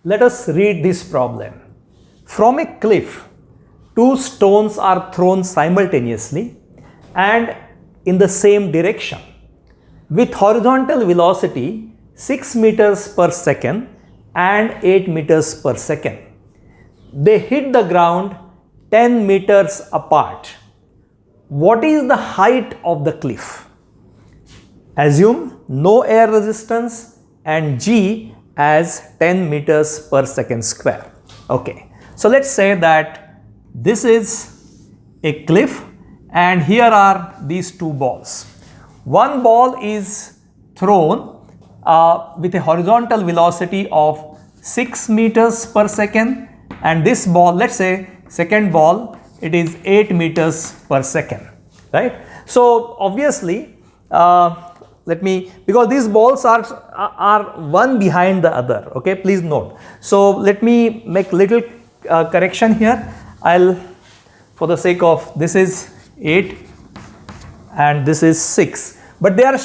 Let us read this problem. From a cliff, two stones are thrown simultaneously and in the same direction with horizontal velocity 6 meters per second and 8 meters per second. They hit the ground 10 meters apart. What is the height of the cliff? Assume no air resistance and G as 10 meters per second square. Okay, so let's say that this is a cliff and here are these two balls. One ball is thrown with a horizontal velocity of 6 meters per second, and this ball, let's say second ball, it is 8 meters per second, right? So obviously, because these balls are one behind the other, okay, please note. So let me make little correction here. For the sake of, this is 8 and this is 6, but they are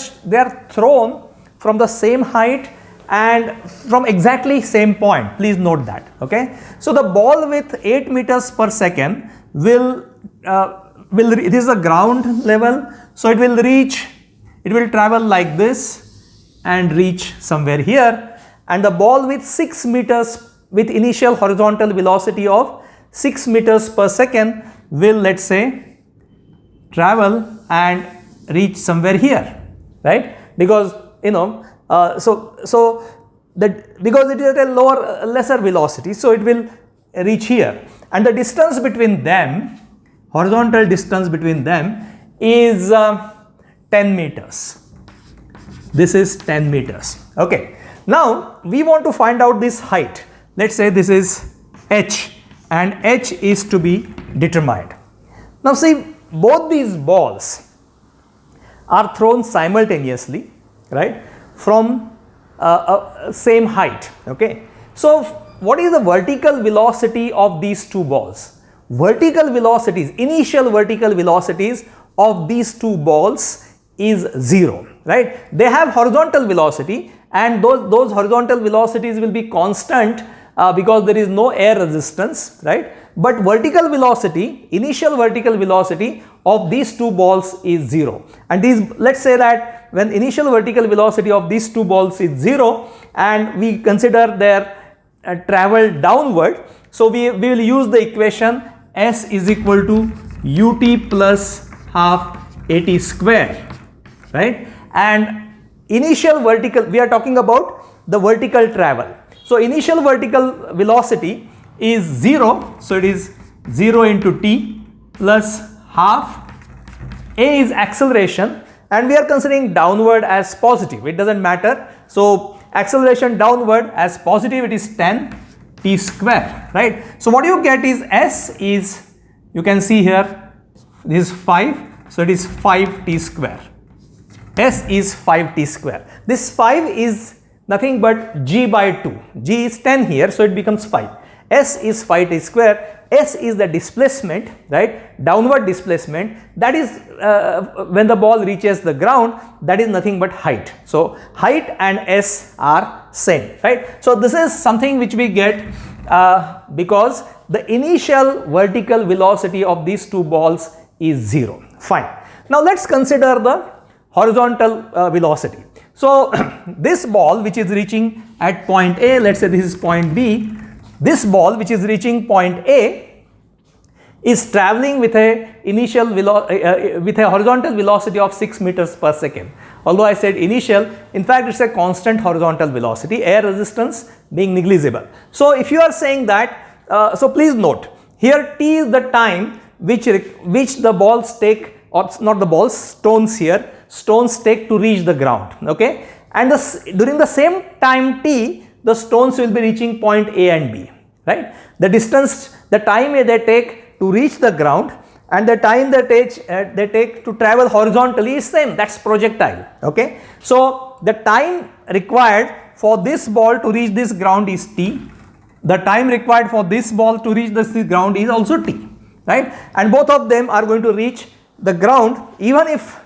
thrown from the same height and from exactly same point. Please note that, okay. So the ball with 8 meters per second this is the ground level, so it will travel like this and reach somewhere here, and the ball with 6 meters with initial horizontal velocity of 6 meters per second will, let's say, travel and reach somewhere here, right? Because because it is at a lesser velocity, so it will reach here, and the distance between them, horizontal distance between them, is 10 meters. This is 10 meters. Okay. Now we want to find out this height. Let's say this is h, and h is to be determined. Now see, both these balls are thrown simultaneously, right, from same height. Okay. So what is the vertical velocity of these two balls? Vertical velocities, initial vertical velocities of these two balls is 0, right? They have horizontal velocity, and those horizontal velocities will be constant because there is no air resistance, right? But vertical velocity, initial vertical velocity of these two balls is 0, and let's say that when initial vertical velocity of these two balls is 0 and we consider their travel downward, so we will use the equation S is equal to ut plus half at square, right? And initial vertical, we are talking about the vertical travel. So initial vertical velocity is 0, so it is 0 into t plus half. A is acceleration, and we are considering downward as positive, it doesn't matter. So acceleration downward as positive, it is 10 t square, right? So what you get is S is, you can see here, this is 5, so it is 5 t square. S is 5 t square. This 5 is nothing but g by 2. G is 10 here, so it becomes 5. S is 5 t square. S is the displacement, right? Downward displacement. That is when the ball reaches the ground, that is nothing but height. So height and S are same, right? So this is something which we get because the initial vertical velocity of these two balls is 0. Fine. Now let's consider the horizontal velocity. So this ball which is reaching at point A, let's say this is point B, this ball which is reaching point A is traveling with a horizontal velocity of 6 meters per second. Although I said initial, in fact it's a constant horizontal velocity, air resistance being negligible. So if you are saying that, so please note, here t is the time which the balls take, or not the balls, stones take to reach the ground, okay? And during the same time t, the stones will be reaching point A and B, right? The distance, the time they take to reach the ground and the time they take to travel horizontally is same, that's projectile, okay? So the time required for this ball to reach this ground is t, the time required for this ball to reach this ground is also t, right? And both of them are going to reach the ground even if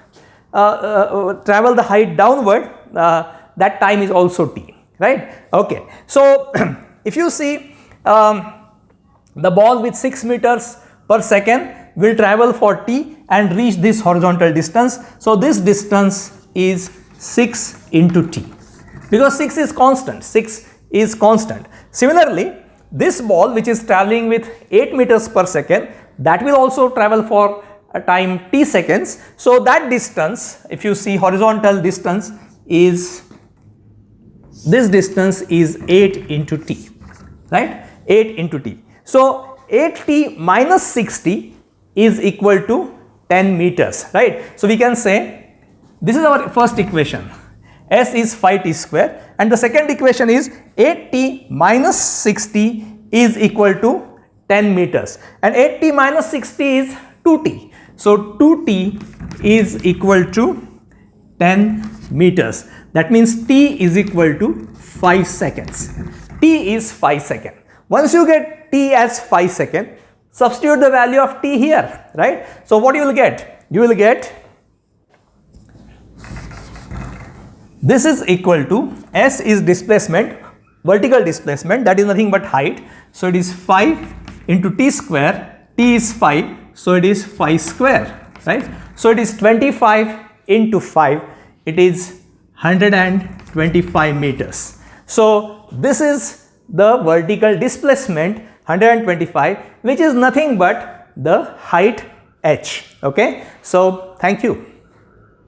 travel the height downward, that time is also t, right? Okay, so if you see the ball with 6 meters per second will travel for t and reach this horizontal distance. So this distance is 6 into t, because 6 is constant. 6 is constant. Similarly, this ball which is traveling with 8 meters per second, that will also travel for a time t seconds. So that distance, if you see horizontal distance, is this distance is 8 into t, right? 8 into t. So 8t minus 6t is equal to 10 meters, right? So we can say this is our first equation. S is 5t square, and the second equation is 8t minus 6t is equal to 10 meters, and 8t minus 6t is 2t. So 2t is equal to 10 meters. That means t is equal to 5 seconds. T is 5 seconds. Once you get t as 5 seconds, substitute the value of t here, right? So what you will get? You will get this is equal to S is displacement, vertical displacement, that is nothing but height. So it is 5 into t square, t is 5, so it is 5 square, right? So it is 25 into 5, it is 125 meters. So this is the vertical displacement 125, which is nothing but the height h. Okay, so thank you.